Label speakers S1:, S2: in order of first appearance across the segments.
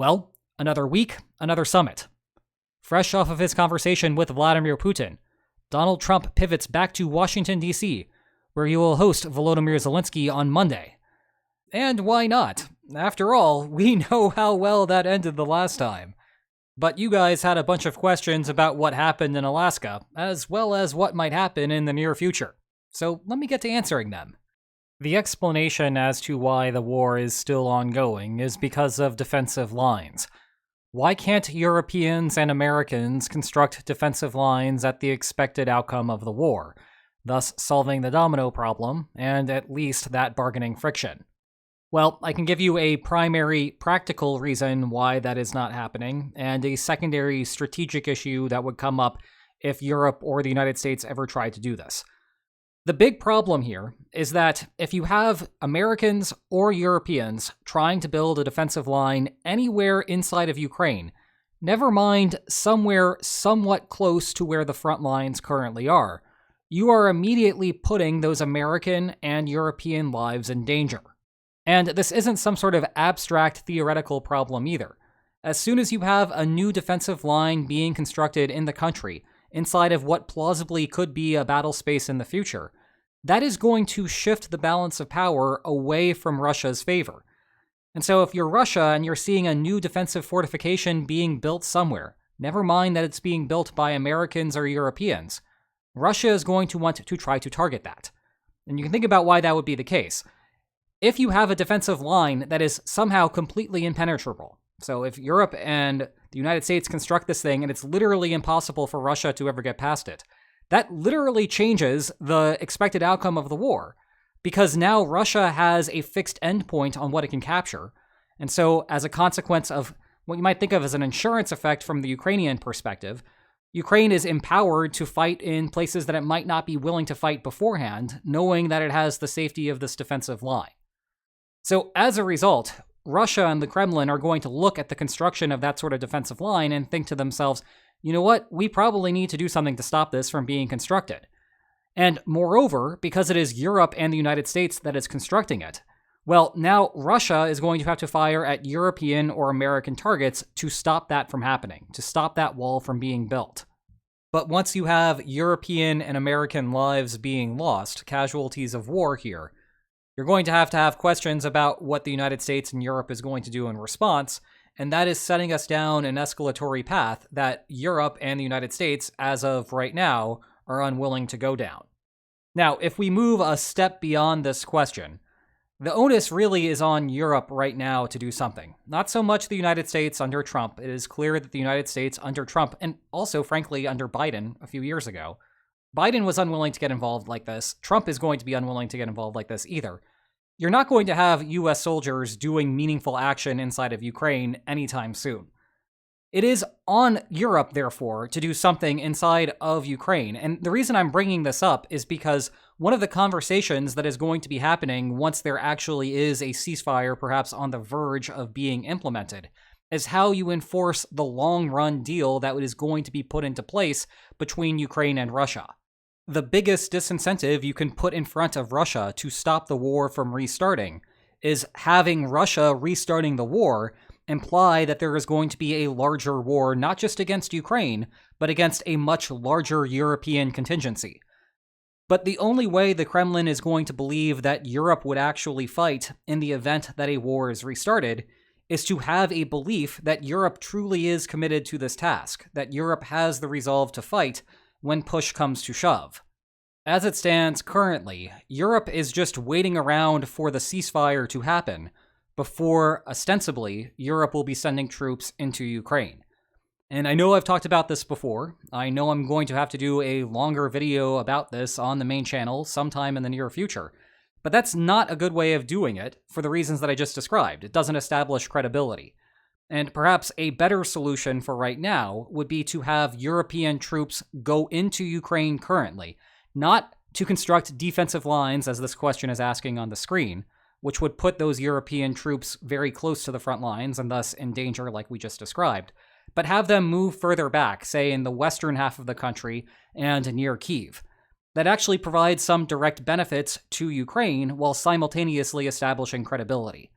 S1: Well, another week, another summit. Fresh off of his conversation with Vladimir Putin, Donald Trump pivots back to Washington, D.C., where he will host Volodymyr Zelensky on Monday. And why not? After all, we know how well that ended the last time. But you guys had a bunch of questions about what happened in Alaska, as well as what might happen in the near future. So let me get to answering them. The explanation as to why the war is still ongoing is because of defensive lines. Why can't Europeans and Americans construct defensive lines at the expected outcome of the war, thus solving the domino problem and at least that bargaining friction? Well, I can give you a primary practical reason why that is not happening, and a secondary strategic issue that would come up if Europe or the United States ever tried to do this. The big problem here is that if you have Americans or Europeans trying to build a defensive line anywhere inside of Ukraine, never mind somewhere somewhat close to where the front lines currently are, you are immediately putting those American and European lives in danger. And this isn't some sort of abstract theoretical problem either. As soon as you have a new defensive line being constructed in the country, inside of what plausibly could be a battle space in the future, that is going to shift the balance of power away from Russia's favor. And so if you're Russia and you're seeing a new defensive fortification being built somewhere, never mind that it's being built by Americans or Europeans, Russia is going to want to try to target that. And you can think about why that would be the case. If you have a defensive line that is somehow completely impenetrable, so if Europe and the United States construct this thing and it's literally impossible for Russia to ever get past it, that literally changes the expected outcome of the war, because now Russia has a fixed endpoint on what it can capture. And so as a consequence of what you might think of as an insurance effect from the Ukrainian perspective, Ukraine is empowered to fight in places that it might not be willing to fight beforehand, knowing that it has the safety of this defensive line. So as a result, Russia and the Kremlin are going to look at the construction of that sort of defensive line and think to themselves, you know what, we probably need to do something to stop this from being constructed. And moreover, because it is Europe and the United States that is constructing it, well, now Russia is going to have to fire at European or American targets to stop that from happening, to stop that wall from being built. But once you have European and American lives being lost, casualties of war here, you're going to have questions about what the United States and Europe is going to do in response, and that is setting us down an escalatory path that Europe and the United States, as of right now, are unwilling to go down. Now, if we move a step beyond this question, the onus really is on Europe right now to do something. Not so much the United States under Trump. It is clear that the United States under Trump, and also, frankly, under Biden a few years ago, Biden was unwilling to get involved like this. Trump is going to be unwilling to get involved like this either. You're not going to have U.S. soldiers doing meaningful action inside of Ukraine anytime soon. It is on Europe, therefore, to do something inside of Ukraine. And the reason I'm bringing this up is because one of the conversations that is going to be happening once there actually is a ceasefire, perhaps on the verge of being implemented, is how you enforce the long-run deal that is going to be put into place between Ukraine and Russia. The biggest disincentive you can put in front of Russia to stop the war from restarting is having Russia restarting the war imply that there is going to be a larger war, not just against Ukraine, but against a much larger European contingency. But the only way the Kremlin is going to believe that Europe would actually fight in the event that a war is restarted is to have a belief that Europe truly is committed to this task, that Europe has the resolve to fight when push comes to shove. As it stands currently, Europe is just waiting around for the ceasefire to happen before, ostensibly, Europe will be sending troops into Ukraine. And I know I've talked about this before. I know I'm going to have to do a longer video about this on the main channel sometime in the near future. But that's not a good way of doing it for the reasons that I just described. It doesn't establish credibility. And perhaps a better solution for right now would be to have European troops go into Ukraine currently, not to construct defensive lines, as this question is asking on the screen, which would put those European troops very close to the front lines and thus in danger like we just described, but have them move further back, say in the western half of the country and near Kyiv. That actually provides some direct benefits to Ukraine while simultaneously establishing credibility.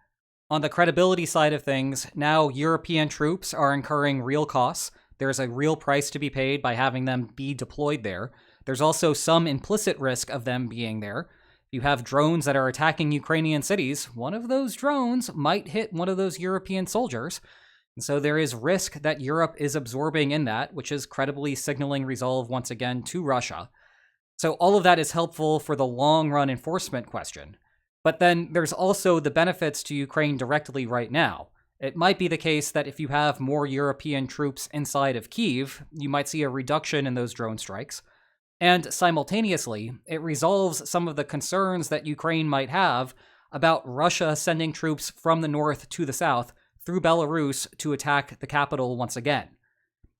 S1: On the credibility side of things, now European troops are incurring real costs. There's a real price to be paid by having them be deployed there. There's also some implicit risk of them being there. If you have drones that are attacking Ukrainian cities, one of those drones might hit one of those European soldiers. And so there is risk that Europe is absorbing in that, which is credibly signaling resolve once again to Russia. So all of that is helpful for the long-run enforcement question. But then there's also the benefits to Ukraine directly right now. It might be the case that if you have more European troops inside of Kyiv, you might see a reduction in those drone strikes. And simultaneously, it resolves some of the concerns that Ukraine might have about Russia sending troops from the north to the south through Belarus to attack the capital once again.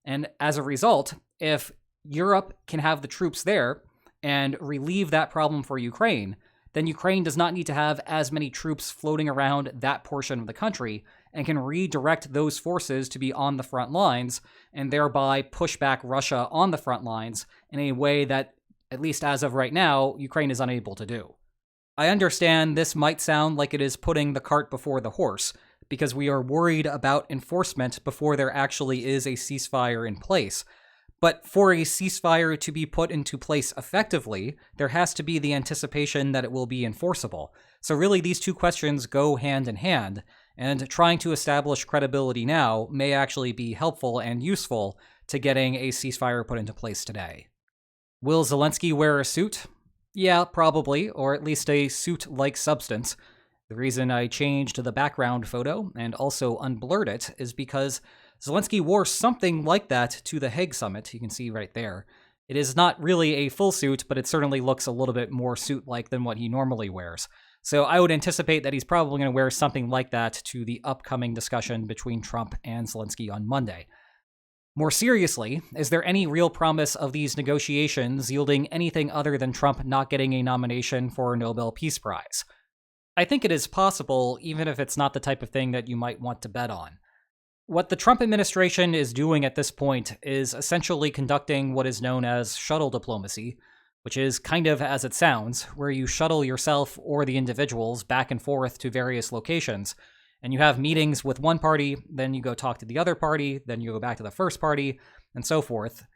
S1: And as a result, if Europe can have the troops there and relieve that problem for Ukraine, then Ukraine does not need to have as many troops floating around that portion of the country and can redirect those forces to be on the front lines and thereby push back Russia on the front lines in a way that, at least as of right now, Ukraine is unable to do. I understand this might sound like it is putting the cart before the horse, because we are worried about enforcement before there actually is a ceasefire in place. But for a ceasefire to be put into place effectively, there has to be the anticipation that it will be enforceable. So really, these two questions go hand in hand, and trying to establish credibility now may actually be helpful and useful to getting a ceasefire put into place today. Will Zelensky wear a suit? Yeah, probably, or at least a suit-like substance. The reason I changed the background photo and also unblurred it is because Zelensky wore something like that to the Hague summit, you can see right there. It is not really a full suit, but it certainly looks a little bit more suit-like than what he normally wears. So I would anticipate that he's probably going to wear something like that to the upcoming discussion between Trump and Zelensky on Monday. More seriously, is there any real promise of these negotiations yielding anything other than Trump not getting a nomination for a Nobel Peace Prize? I think it is possible, even if it's not the type of thing that you might want to bet on. What the Trump administration is doing at this point is essentially conducting what is known as shuttle diplomacy, which is kind of as it sounds, where you shuttle yourself or the individuals back and forth to various locations, and you have meetings with one party, then you go talk to the other party, then you go back to the first party, and so forth.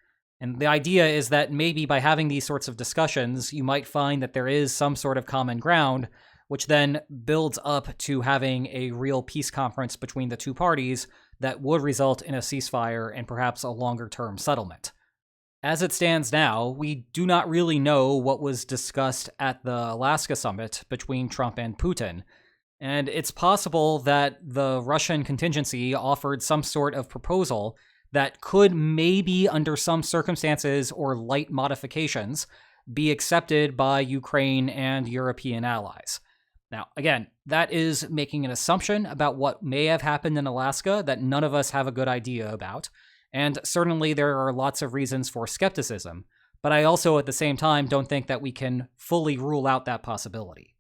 S1: And the idea is that maybe by having these sorts of discussions, you might find that there is some sort of common ground, which then builds up to having a real peace conference between the two parties that would result in a ceasefire and perhaps a longer-term settlement. As it stands now, we do not really know what was discussed at the Alaska summit between Trump and Putin, and it's possible that the Russian contingency offered some sort of proposal that could maybe, under some circumstances or light modifications, be accepted by Ukraine and European allies. Now, again, that is making an assumption about what may have happened in Alaska that none of us have a good idea about, and certainly there are lots of reasons for skepticism, but I also at the same time don't think that we can fully rule out that possibility.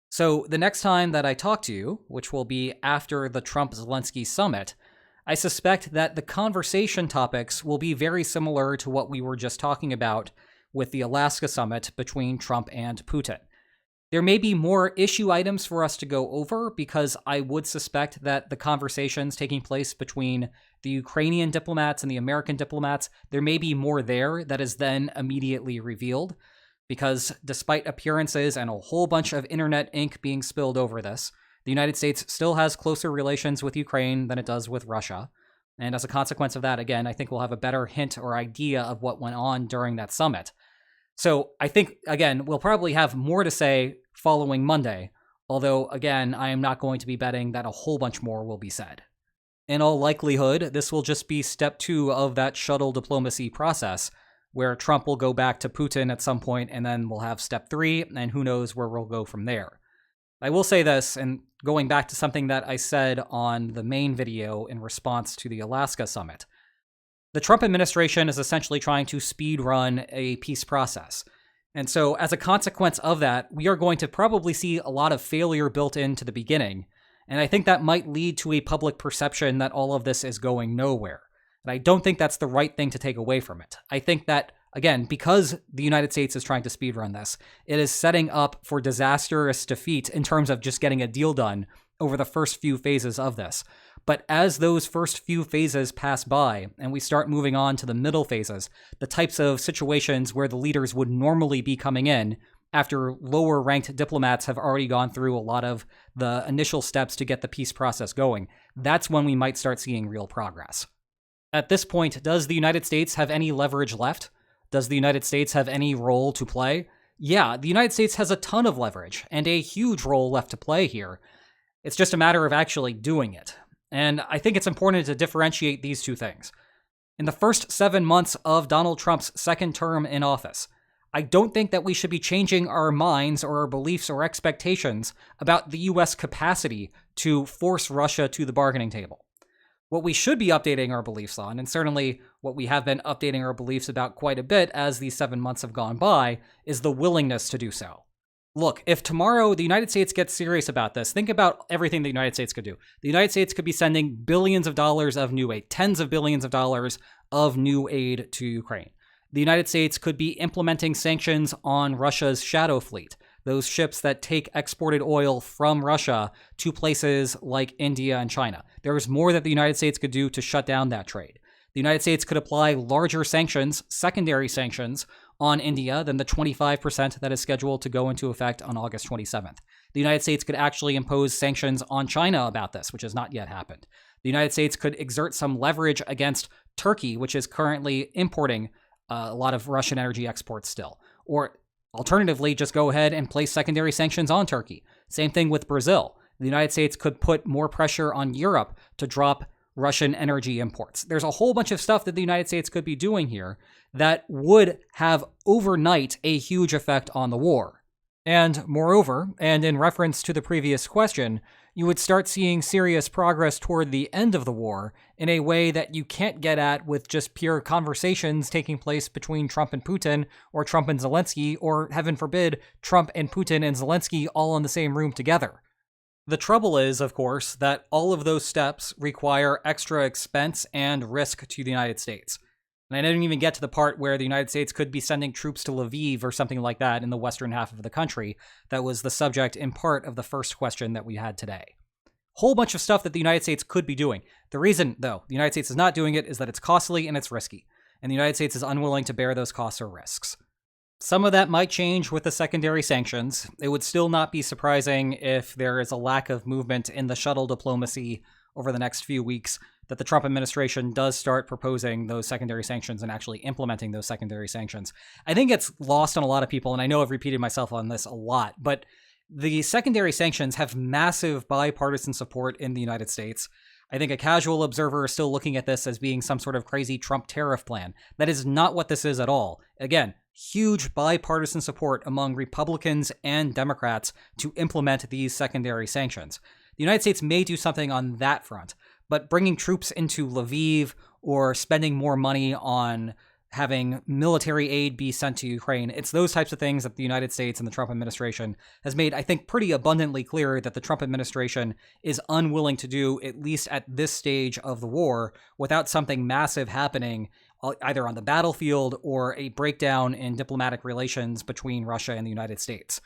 S1: So the next time that I talk to you, which will be after the Trump-Zelensky summit, I suspect that the conversation topics will be very similar to what we were just talking about with the Alaska summit between Trump and Putin. There may be more issue items for us to go over because I would suspect that the conversations taking place between the Ukrainian diplomats and the American diplomats, there may be more there that is then immediately revealed. Because despite appearances and a whole bunch of internet ink being spilled over this, the United States still has closer relations with Ukraine than it does with Russia. And as a consequence of that, again, I think we'll have a better hint or idea of what went on during that summit. So I think, again, we'll probably have more to say following Monday, although, again, I am not going to be betting that a whole bunch more will be said. In all likelihood, this will just be step 2 of that shuttle diplomacy process, where Trump will go back to Putin at some point, and then we'll have step 3, and who knows where we'll go from there. I will say this, and going back to something that I said on the main video in response to the Alaska summit, the Trump administration is essentially trying to speed run a peace process. And so as a consequence of that, we are going to probably see a lot of failure built into the beginning. And I think that might lead to a public perception that all of this is going nowhere. And I don't think that's the right thing to take away from it. I think that, again, because the United States is trying to speedrun this, it is setting up for disastrous defeat in terms of just getting a deal done over the first few phases of this. But as those first few phases pass by and we start moving on to the middle phases, the types of situations where the leaders would normally be coming in after lower ranked diplomats have already gone through a lot of the initial steps to get the peace process going, that's when we might start seeing real progress. At this point, does the United States have any leverage left? Does the United States have any role to play? Yeah, the United States has a ton of leverage and a huge role left to play here. It's just a matter of actually doing it. And I think it's important to differentiate these two things. In the first 7 months of Donald Trump's second term in office, I don't think that we should be changing our minds or our beliefs or expectations about the US capacity to force Russia to the bargaining table. What we should be updating our beliefs on, and certainly what we have been updating our beliefs about quite a bit as these 7 months have gone by, is the willingness to do so. Look, if tomorrow the United States gets serious about this, think about everything the United States could do. The United States could be sending billions of dollars of new aid, tens of billions of dollars of new aid to Ukraine. The United States could be implementing sanctions on Russia's shadow fleet, those ships that take exported oil from Russia to places like India and China. There is more that the United States could do to shut down that trade. The United States could apply larger sanctions, secondary sanctions, on India than the 25% that is scheduled to go into effect on August 27th. The United States could actually impose sanctions on China about this, which has not yet happened. The United States could exert some leverage against Turkey, which is currently importing a lot of Russian energy exports still. Or alternatively, just go ahead and place secondary sanctions on Turkey. Same thing with Brazil. The United States could put more pressure on Europe to drop Russian energy imports. There's a whole bunch of stuff that the United States could be doing here that would have overnight a huge effect on the war. And moreover, and in reference to the previous question, you would start seeing serious progress toward the end of the war in a way that you can't get at with just pure conversations taking place between Trump and Putin, or Trump and Zelensky, or heaven forbid, Trump and Putin and Zelensky all in the same room together. The trouble is, of course, that all of those steps require extra expense and risk to the United States. And I didn't even get to the part where the United States could be sending troops to Lviv or something like that in the western half of the country. That was the subject in part of the first question that we had today. Whole bunch of stuff that the United States could be doing. The reason, though, the United States is not doing it is that it's costly and it's risky. And the United States is unwilling to bear those costs or risks. Some of that might change with the secondary sanctions. It would still not be surprising if there is a lack of movement in the shuttle diplomacy over the next few weeks, that the Trump administration does start proposing those secondary sanctions and actually implementing those secondary sanctions. I think it's lost on a lot of people, and I know I've repeated myself on this a lot, but the secondary sanctions have massive bipartisan support in the United States. I think a casual observer is still looking at this as being some sort of crazy Trump tariff plan. That is not what this is at all. Again, huge bipartisan support among Republicans and Democrats to implement these secondary sanctions. The United States may do something on that front, but bringing troops into Lviv or spending more money on having military aid be sent to Ukraine, it's those types of things that the United States and the Trump administration has made, I think, pretty abundantly clear that the Trump administration is unwilling to do, at least at this stage of the war, without something massive happening either on the battlefield or a breakdown in diplomatic relations between Russia and the United States.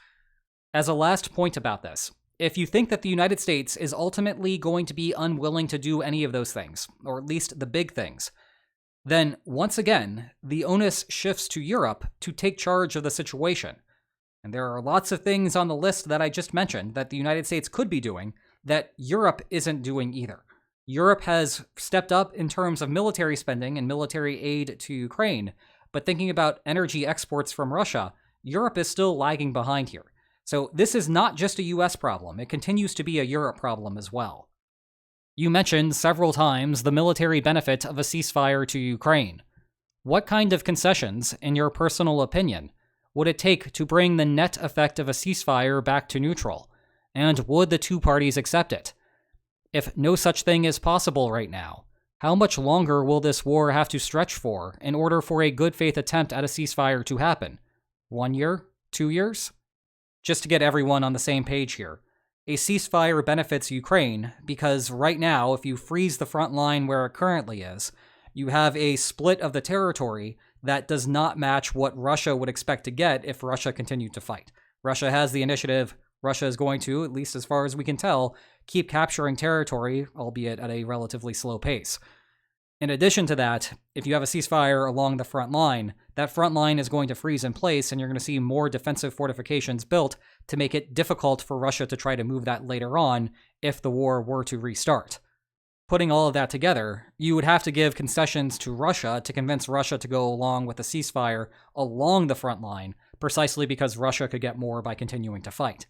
S1: As a last point about this, if you think that the United States is ultimately going to be unwilling to do any of those things, or at least the big things, then once again, the onus shifts to Europe to take charge of the situation. And there are lots of things on the list that I just mentioned that the United States could be doing that Europe isn't doing either. Europe has stepped up in terms of military spending and military aid to Ukraine, but thinking about energy exports from Russia, Europe is still lagging behind here. So this is not just a US problem, it continues to be a Europe problem as well. You mentioned several times the military benefit of a ceasefire to Ukraine. What kind of concessions, in your personal opinion, would it take to bring the net effect of a ceasefire back to neutral? And would the two parties accept it? If no such thing is possible right now, how much longer will this war have to stretch for in order for a good faith attempt at a ceasefire to happen? 1 year? 2 years? Just to get everyone on the same page here, a ceasefire benefits Ukraine because right now, if you freeze the front line where it currently is, you have a split of the territory that does not match what Russia would expect to get if Russia continued to fight. Russia has the initiative, Russia is going to, at least as far as we can tell, keep capturing territory, albeit at a relatively slow pace. In addition to that, if you have a ceasefire along the front line, that front line is going to freeze in place, and you're going to see more defensive fortifications built to make it difficult for Russia to try to move that later on if the war were to restart. Putting all of that together, you would have to give concessions to Russia to convince Russia to go along with a ceasefire along the front line, precisely because Russia could get more by continuing to fight.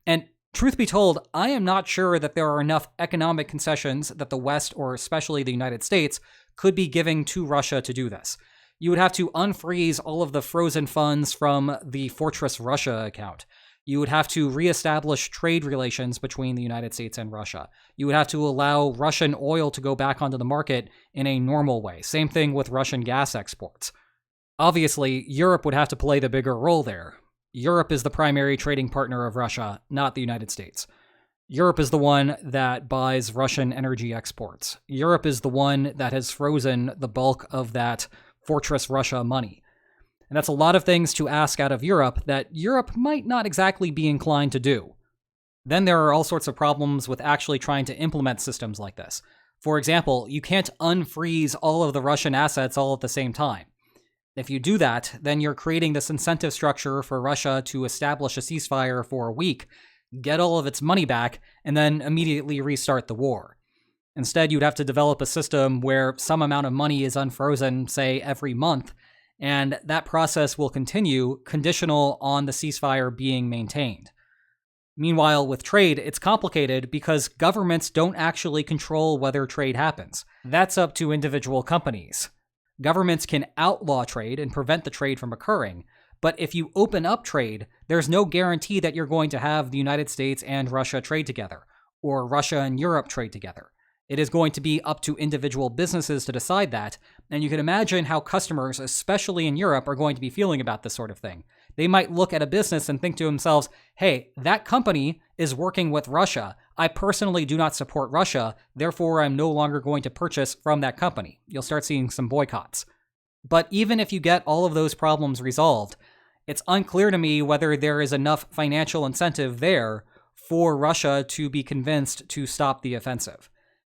S1: And truth be told, I am not sure that there are enough economic concessions that the West, or especially the United States, could be giving to Russia to do this. You would have to unfreeze all of the frozen funds from the Fortress Russia account. You would have to reestablish trade relations between the United States and Russia. You would have to allow Russian oil to go back onto the market in a normal way. Same thing with Russian gas exports. Obviously, Europe would have to play the bigger role there. Europe is the primary trading partner of Russia, not the United States. Europe is the one that buys Russian energy exports. Europe is the one that has frozen the bulk of that Fortress Russia money. And that's a lot of things to ask out of Europe that Europe might not exactly be inclined to do. Then there are all sorts of problems with actually trying to implement systems like this. For example, you can't unfreeze all of the Russian assets all at the same time. If you do that, then you're creating this incentive structure for Russia to establish a ceasefire for a week, get all of its money back, and then immediately restart the war. Instead, you'd have to develop a system where some amount of money is unfrozen, say, every month, and that process will continue conditional on the ceasefire being maintained. Meanwhile, with trade, it's complicated because governments don't actually control whether trade happens. That's up to individual companies. Governments can outlaw trade and prevent the trade from occurring, but if you open up trade, there's no guarantee that you're going to have the United States and Russia trade together, or Russia and Europe trade together. It is going to be up to individual businesses to decide that, and you can imagine how customers, especially in Europe, are going to be feeling about this sort of thing. They might look at a business and think to themselves, hey, that company is working with Russia. I personally do not support Russia, therefore I'm no longer going to purchase from that company. You'll start seeing some boycotts. But even if you get all of those problems resolved, it's unclear to me whether there is enough financial incentive there for Russia to be convinced to stop the offensive.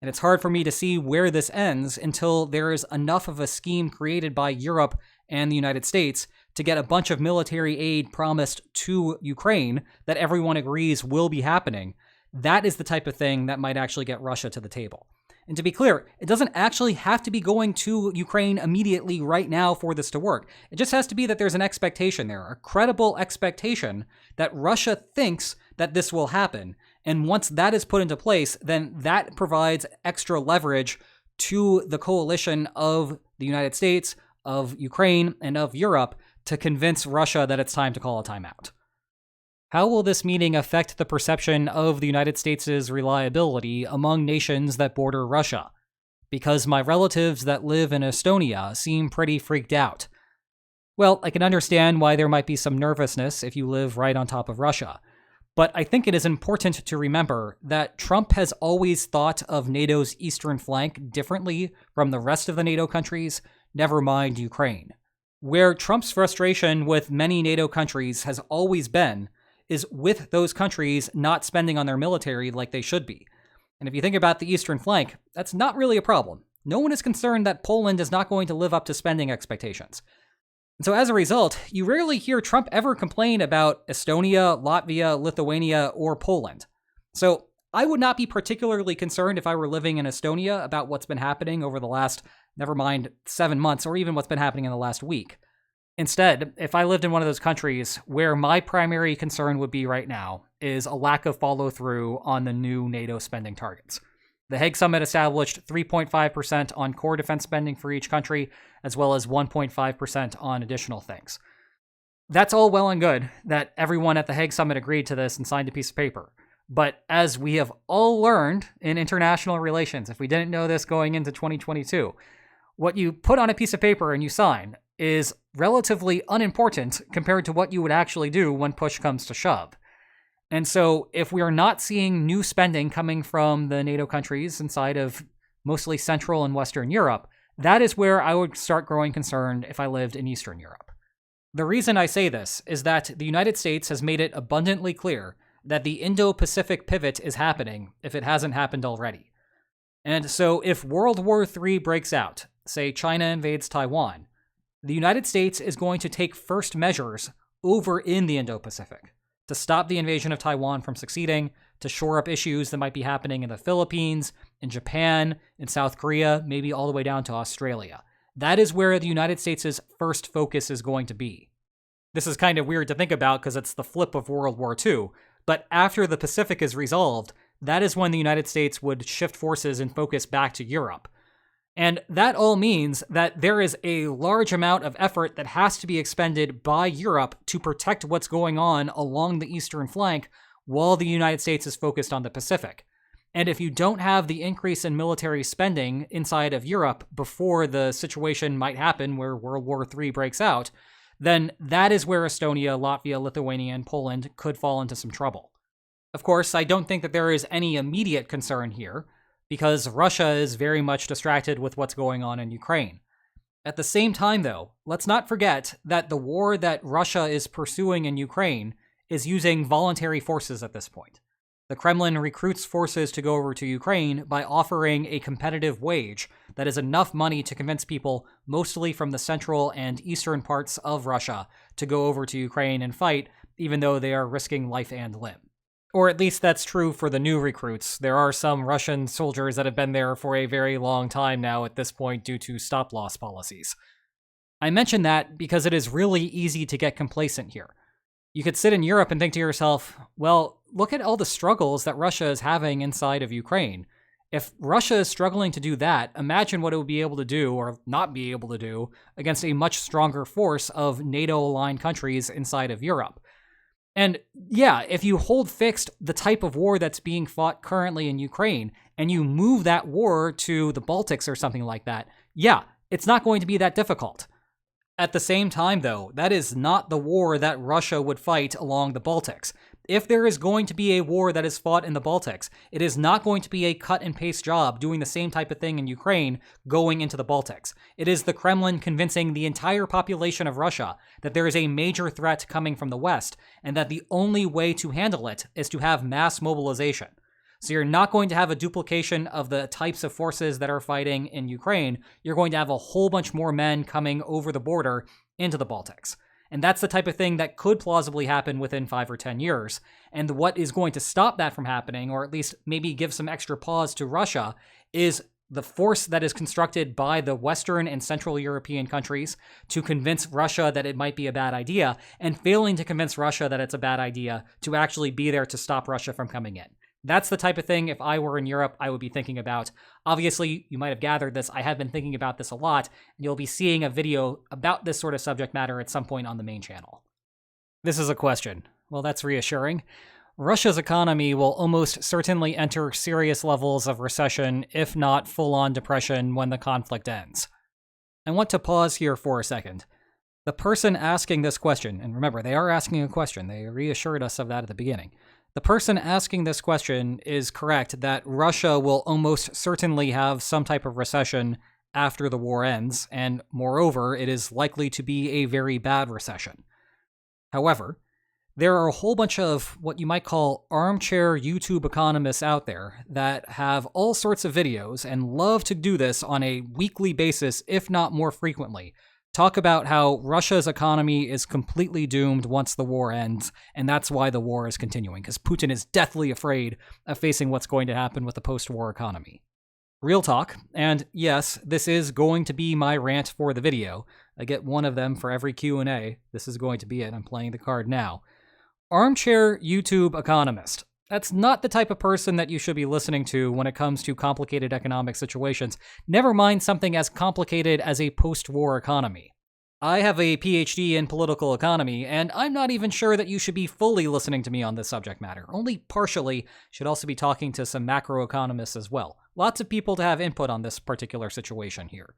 S1: And it's hard for me to see where this ends until there is enough of a scheme created by Europe and the United States to get a bunch of military aid promised to Ukraine that everyone agrees will be happening. That is the type of thing that might actually get Russia to the table. And to be clear, it doesn't actually have to be going to Ukraine immediately right now for this to work. It just has to be that there's an expectation there, a credible expectation that Russia thinks that this will happen. And once that is put into place, then that provides extra leverage to the coalition of the United States, of Ukraine, and of Europe to convince Russia that it's time to call a timeout. How will this meeting affect the perception of the United States' reliability among nations that border Russia? Because my relatives that live in Estonia seem pretty freaked out. Well, I can understand why there might be some nervousness if you live right on top of Russia. But I think it is important to remember that Trump has always thought of NATO's eastern flank differently from the rest of the NATO countries, never mind Ukraine. Where Trump's frustration with many NATO countries has always been is with those countries not spending on their military like they should be. And if you think about the eastern flank, that's not really a problem. No one is concerned that Poland is not going to live up to spending expectations. And so as a result, you rarely hear Trump ever complain about Estonia, Latvia, Lithuania, or Poland. So I would not be particularly concerned if I were living in Estonia about what's been happening over the last, never mind, 7 months, or even what's been happening in the last week. Instead, if I lived in one of those countries, where my primary concern would be right now is a lack of follow-through on the new NATO spending targets. The Hague Summit established 3.5% on core defense spending for each country, as well as 1.5% on additional things. That's all well and good that everyone at the Hague Summit agreed to this and signed a piece of paper. But as we have all learned in international relations, if we didn't know this going into 2022, what you put on a piece of paper and you sign is relatively unimportant compared to what you would actually do when push comes to shove. And so if we are not seeing new spending coming from the NATO countries inside of mostly Central and Western Europe, that is where I would start growing concerned if I lived in Eastern Europe. The reason I say this is that the United States has made it abundantly clear that the Indo-Pacific pivot is happening if it hasn't happened already. And so if World War III breaks out, say China invades Taiwan, the United States is going to take first measures over in the Indo-Pacific to stop the invasion of Taiwan from succeeding, to shore up issues that might be happening in the Philippines, in Japan, in South Korea, maybe all the way down to Australia. That is where the United States' first focus is going to be. This is kind of weird to think about because it's the flip of World War II, but after the Pacific is resolved, that is when the United States would shift forces and focus back to Europe. And that all means that there is a large amount of effort that has to be expended by Europe to protect what's going on along the eastern flank while the United States is focused on the Pacific. And if you don't have the increase in military spending inside of Europe before the situation might happen where World War III breaks out, then that is where Estonia, Latvia, Lithuania, and Poland could fall into some trouble. Of course, I don't think that there is any immediate concern here, because Russia is very much distracted with what's going on in Ukraine. At the same time, though, let's not forget that the war that Russia is pursuing in Ukraine is using voluntary forces at this point. The Kremlin recruits forces to go over to Ukraine by offering a competitive wage that is enough money to convince people, mostly from the central and eastern parts of Russia, to go over to Ukraine and fight, even though they are risking life and limb. Or at least that's true for the new recruits. There are some Russian soldiers that have been there for a very long time now at this point due to stop-loss policies. I mention that because it is really easy to get complacent here. You could sit in Europe and think to yourself, well, look at all the struggles that Russia is having inside of Ukraine. If Russia is struggling to do that, imagine what it would be able to do, or not be able to do, against a much stronger force of NATO-aligned countries inside of Europe. And yeah, if you hold fixed the type of war that's being fought currently in Ukraine, and you move that war to the Baltics or something like that, yeah, it's not going to be that difficult. At the same time, though, that is not the war that Russia would fight along the Baltics. If there is going to be a war that is fought in the Baltics, it is not going to be a cut-and-paste job doing the same type of thing in Ukraine going into the Baltics. It is the Kremlin convincing the entire population of Russia that there is a major threat coming from the West, and that the only way to handle it is to have mass mobilization. So you're not going to have a duplication of the types of forces that are fighting in Ukraine. You're going to have a whole bunch more men coming over the border into the Baltics. And that's the type of thing that could plausibly happen within 5 or 10 years. And what is going to stop that from happening, or at least maybe give some extra pause to Russia, is the force that is constructed by the Western and Central European countries to convince Russia that it might be a bad idea, and failing to convince Russia that it's a bad idea to actually be there to stop Russia from coming in. That's the type of thing, if I were in Europe, I would be thinking about. Obviously, you might have gathered this. I have been thinking about this a lot, and you'll be seeing a video about this sort of subject matter at some point on the main channel. This is a question. Well, that's reassuring. Russia's economy will almost certainly enter serious levels of recession, if not full-on depression, when the conflict ends. I want to pause here for a second. The person asking this question, and remember, they are asking a question. They reassured us of that at the beginning. The person asking this question is correct that Russia will almost certainly have some type of recession after the war ends, and moreover, it is likely to be a very bad recession. However, there are a whole bunch of what you might call armchair YouTube economists out there that have all sorts of videos and love to do this on a weekly basis, if not more frequently. Talk about how Russia's economy is completely doomed once the war ends, and that's why the war is continuing, because Putin is deathly afraid of facing what's going to happen with the post-war economy. Real talk, and yes, this is going to be my rant for the video. I get one of them for every Q&A. This is going to be it. I'm playing the card now. Armchair YouTube economist. That's not the type of person that you should be listening to when it comes to complicated economic situations, never mind something as complicated as a post-war economy. I have a PhD in political economy, and I'm not even sure that you should be fully listening to me on this subject matter. Only partially. Should also be talking to some macroeconomists as well. Lots of people to have input on this particular situation here.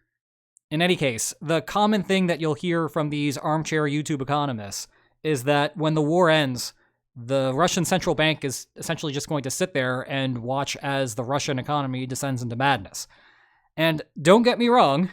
S1: In any case, the common thing that you'll hear from these armchair YouTube economists is that when the war ends, the Russian central bank is essentially just going to sit there and watch as the Russian economy descends into madness. And don't get me wrong,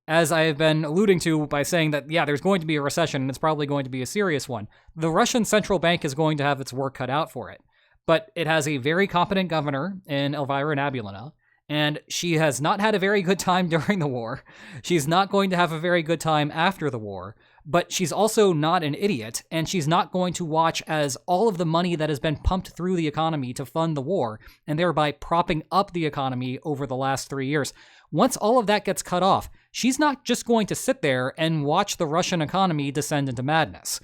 S1: as I have been alluding to by saying that, yeah, there's going to be a recession and it's probably going to be a serious one, the Russian central bank is going to have its work cut out for it. but it has a very competent governor in Elvira Nabiulina, and she has not had a very good time during the war. She's not going to have a very good time after the war, but she's also not an idiot, and she's not going to watch as all of the money that has been pumped through the economy to fund the war, and thereby propping up the economy over the last 3 years. Once all of that gets cut off, she's not just going to sit there and watch the Russian economy descend into madness.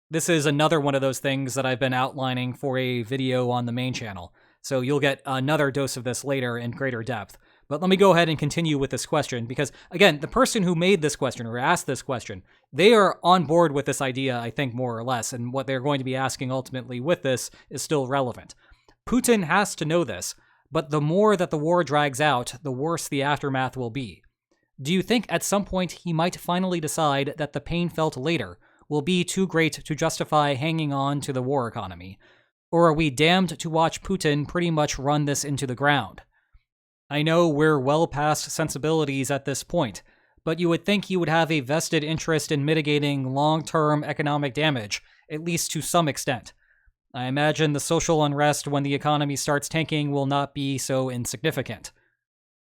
S1: This is another one of those things that I've been outlining for a video on the main channel, so you'll get another dose of this later in greater depth. But let me go ahead and continue with this question, because, again, the person who made this question or asked this question, they are on board with this idea, I think, more or less, and what they're going to be asking ultimately with this is still relevant. Putin has to know this, but the more that the war drags out, the worse the aftermath will be. Do you think at some point he might finally decide that the pain felt later will be too great to justify hanging on to the war economy? Or are we damned to watch Putin pretty much run this into the ground? I know we're well past sensibilities at this point, but you would think he would have a vested interest in mitigating long-term economic damage, at least to some extent. I imagine the social unrest when the economy starts tanking will not be so insignificant.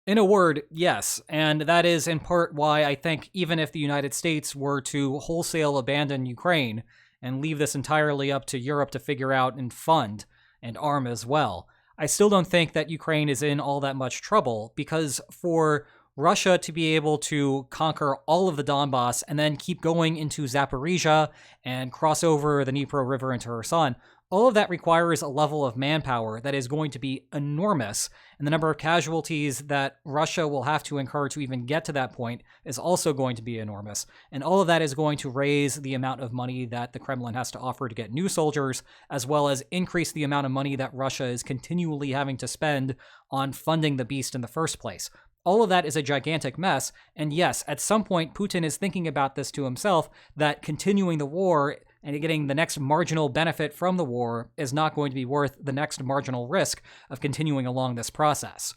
S1: In a word, yes, and that is in part why I think even if the United States were to wholesale abandon Ukraine and leave this entirely up to Europe to figure out and fund, and arm as well, I still don't think that Ukraine is in all that much trouble, because for Russia to be able to conquer all of the Donbass and then keep going into Zaporizhia and cross over the Dnipro River into Kherson, all of that requires a level of manpower that is going to be enormous, and the number of casualties that Russia will have to incur to even get to that point is also going to be enormous, and all of that is going to raise the amount of money that the Kremlin has to offer to get new soldiers, as well as increase the amount of money that Russia is continually having to spend on funding the beast in the first place. All of that is a gigantic mess, and yes, at some point Putin is thinking about this to himself, that continuing the war and getting the next marginal benefit from the war is not going to be worth the next marginal risk of continuing along this process.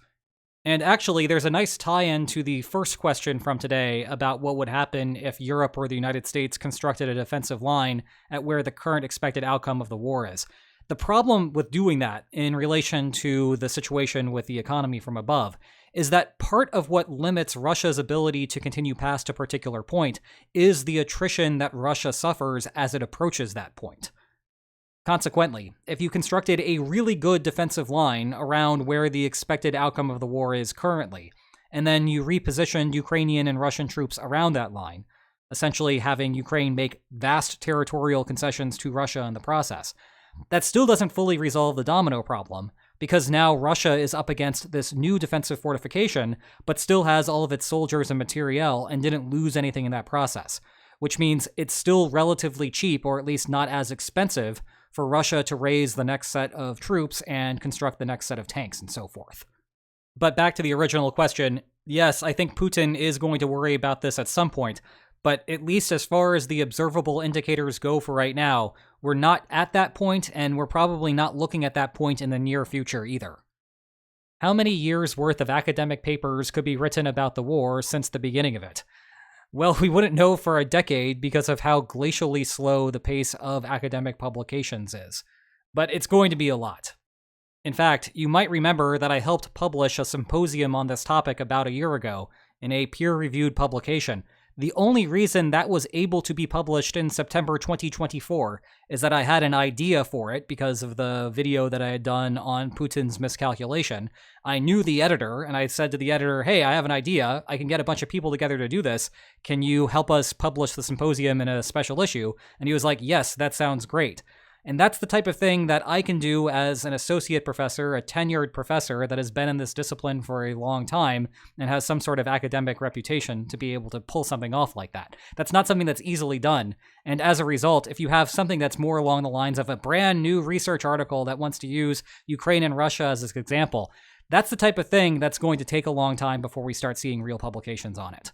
S1: And actually, there's a nice tie-in to the first question from today about what would happen if Europe or the United States constructed a defensive line at where the current expected outcome of the war is. The problem with doing that in relation to the situation with the economy from above is that part of what limits Russia's ability to continue past a particular point is the attrition that Russia suffers as it approaches that point. Consequently, if you constructed a really good defensive line around where the expected outcome of the war is currently, and then you repositioned Ukrainian and Russian troops around that line, essentially having Ukraine make vast territorial concessions to Russia in the process, that still doesn't fully resolve the domino problem, because now Russia is up against this new defensive fortification, but still has all of its soldiers and materiel and didn't lose anything in that process, which means it's still relatively cheap, or at least not as expensive, for Russia to raise the next set of troops and construct the next set of tanks and so forth. But back to the original question, yes, I think Putin is going to worry about this at some point, but at least as far as the observable indicators go for right now, we're not at that point, and we're probably not looking at that point in the near future either. How many years' worth of academic papers could be written about the war since the beginning of it? Well, we wouldn't know for a decade because of how glacially slow the pace of academic publications is. But it's going to be a lot. In fact, you might remember that I helped publish a symposium on this topic about a year ago in a peer-reviewed publication. The only reason that was able to be published in September 2024 is that I had an idea for it because of the video that I had done on Putin's miscalculation. I knew the editor, and I said to the editor, hey, I have an idea. I can get a bunch of people together to do this. Can you help us publish the symposium in a special issue? And he was like, yes, that sounds great. And that's the type of thing that I can do as an associate professor, a tenured professor that has been in this discipline for a long time and has some sort of academic reputation to be able to pull something off like that. That's not something that's easily done. And as a result, if you have something that's more along the lines of a brand new research article that wants to use Ukraine and Russia as an example, that's the type of thing that's going to take a long time before we start seeing real publications on it.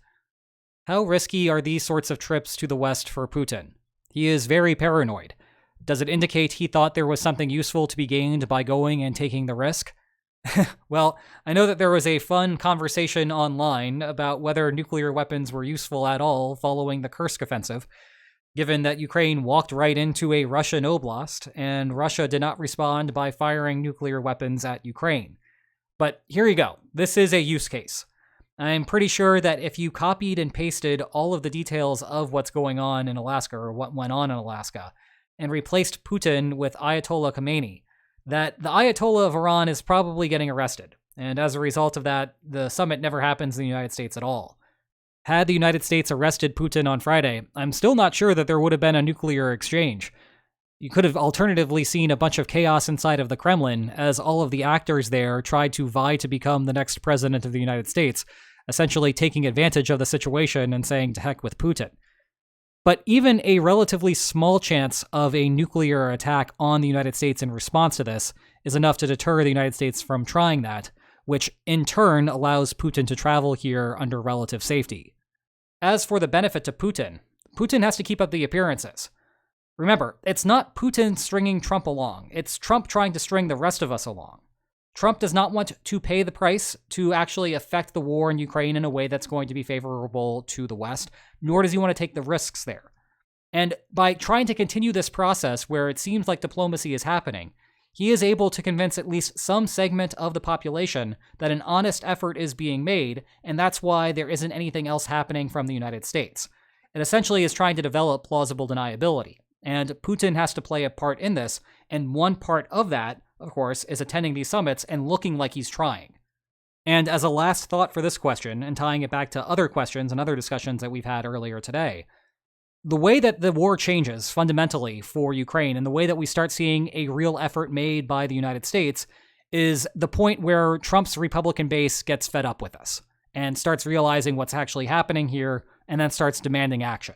S1: How risky are these sorts of trips to the West for Putin? He is very paranoid. Does it indicate he thought there was something useful to be gained by going and taking the risk? Well, I know that there was a fun conversation online about whether nuclear weapons were useful at all following the Kursk offensive. given that Ukraine walked right into a Russian oblast and Russia did not respond by firing nuclear weapons at Ukraine. But here you go. This is a use case. I'm pretty sure that if you copied and pasted all of the details of what's going on in Alaska or what went on in Alaska and replaced Putin with Ayatollah Khamenei, that the Ayatollah of Iran is probably getting arrested. And as a result of that, the summit never happens in the United States at all. Had the United States arrested Putin on Friday, I'm still not sure that there would have been a nuclear exchange. You could have alternatively seen a bunch of chaos inside of the Kremlin as all of the actors there tried to vie to become the next president of the United States, essentially taking advantage of the situation and saying to heck with Putin. But even a relatively small chance of a nuclear attack on the United States in response to this is enough to deter the United States from trying that, which in turn allows Putin to travel here under relative safety. As for the benefit to Putin, Putin has to keep up the appearances. Remember, it's not Putin stringing Trump along, it's Trump trying to string the rest of us along. Trump does not want to pay the price to actually affect the war in Ukraine in a way that's going to be favorable to the West, nor does he want to take the risks there. And by trying to continue this process where it seems like diplomacy is happening, he is able to convince at least some segment of the population that an honest effort is being made, and that's why there isn't anything else happening from the United States. It essentially is trying to develop plausible deniability, and Putin has to play a part in this, and one part of that, of course, is attending these summits and looking like he's trying. And as a last thought for this question, and tying it back to other questions and other discussions that we've had earlier today, the way that the war changes fundamentally for Ukraine and the way that we start seeing a real effort made by the United States is the point where Trump's Republican base gets fed up with us and starts realizing what's actually happening here and then starts demanding action.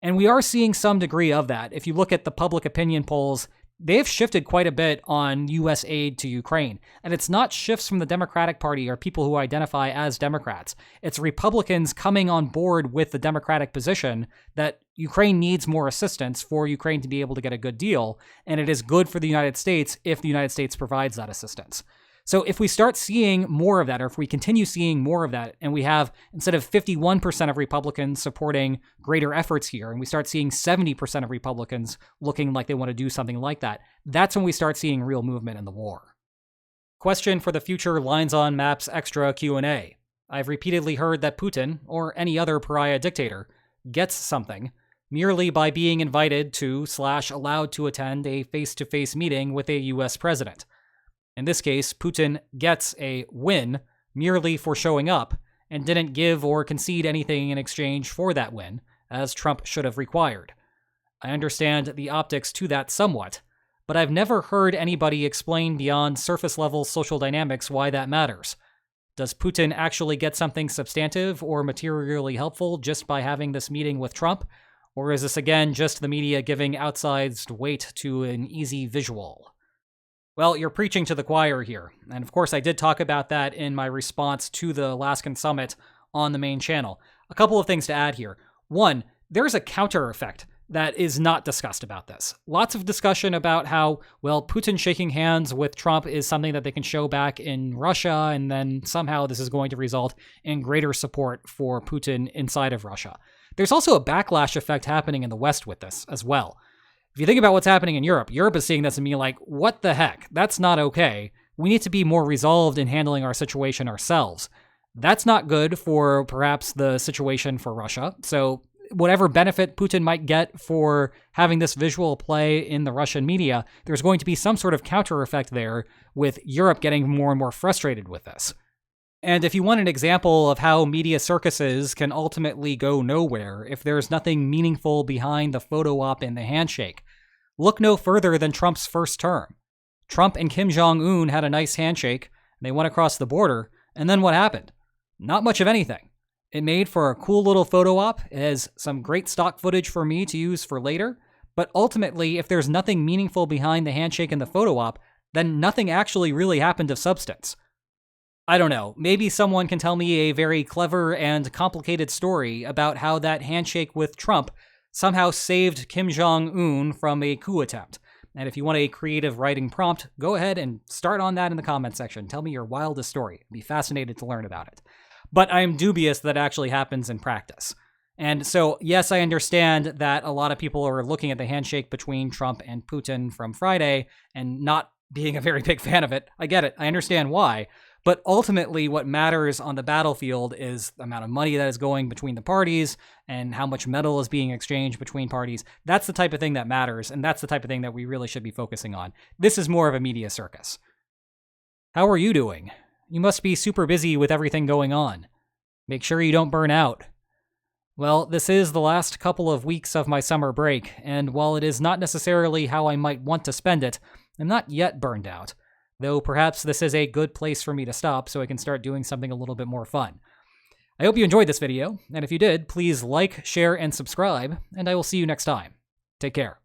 S1: And we are seeing some degree of that. If you look at the public opinion polls, they've shifted quite a bit on U.S. aid to Ukraine. And it's not shifts from the Democratic Party or people who identify as Democrats. It's Republicans coming on board with the Democratic position that Ukraine needs more assistance for Ukraine to be able to get a good deal. And it is good for the United States if the United States provides that assistance. So if we start seeing more of that, or if we continue seeing more of that, and we have, instead of 51% of Republicans supporting greater efforts here, and we start seeing 70% of Republicans looking like they want to do something like that, that's when we start seeing real movement in the war. Question for the future Lines on Maps Extra Q&A. I've repeatedly heard that Putin, or any other pariah dictator, gets something merely by being invited to / allowed to attend a face-to-face meeting with a U.S. president. In this case, Putin gets a win merely for showing up and didn't give or concede anything in exchange for that win, as Trump should have required. I understand the optics to that somewhat, but I've never heard anybody explain beyond surface-level social dynamics why that matters. Does Putin actually get something substantive or materially helpful just by having this meeting with Trump? Or is this again just the media giving outsized weight to an easy visual? Well, you're preaching to the choir here, and of course I did talk about that in my response to the Alaskan summit on the main channel. A couple of things to add here. One, there's a counter effect that is not discussed about this. Lots of discussion about how, well, Putin shaking hands with Trump is something that they can show back in Russia, and then somehow this is going to result in greater support for Putin inside of Russia. There's also a backlash effect happening in the West with this as well. If you think about what's happening in Europe, Europe is seeing this and being like, what the heck? That's not okay. We need to be more resolved in handling our situation ourselves. That's not good for perhaps the situation for Russia. So whatever benefit Putin might get for having this visual play in the Russian media, there's going to be some sort of counter effect there with Europe getting more and more frustrated with this. And if you want an example of how media circuses can ultimately go nowhere if there's nothing meaningful behind the photo op and the handshake, look no further than Trump's first term. Trump and Kim Jong-un had a nice handshake, they went across the border, and then what happened? Not much of anything. It made for a cool little photo op, it has some great stock footage for me to use for later, but ultimately, if there's nothing meaningful behind the handshake and the photo op, then nothing actually really happened of substance. I don't know, maybe someone can tell me a very clever and complicated story about how that handshake with Trump somehow saved Kim Jong-un from a coup attempt. And if you want a creative writing prompt, go ahead and start on that in the comment section. Tell me your wildest story. I'd be fascinated to learn about it. But I'm dubious that actually happens in practice. And so, yes, I understand that a lot of people are looking at the handshake between Trump and Putin from Friday and not being a very big fan of it. I get it. I understand why. But ultimately, what matters on the battlefield is the amount of money that is going between the parties and how much metal is being exchanged between parties. That's the type of thing that matters, and that's the type of thing that we really should be focusing on. This is more of a media circus. How are you doing? You must be super busy with everything going on. Make sure you don't burn out. Well, this is the last couple of weeks of my summer break, and while it is not necessarily how I might want to spend it, I'm not yet burned out, though perhaps this is a good place for me to stop so I can start doing something a little bit more fun. I hope you enjoyed this video, and if you did, please like, share, and subscribe, and I will see you next time. Take care.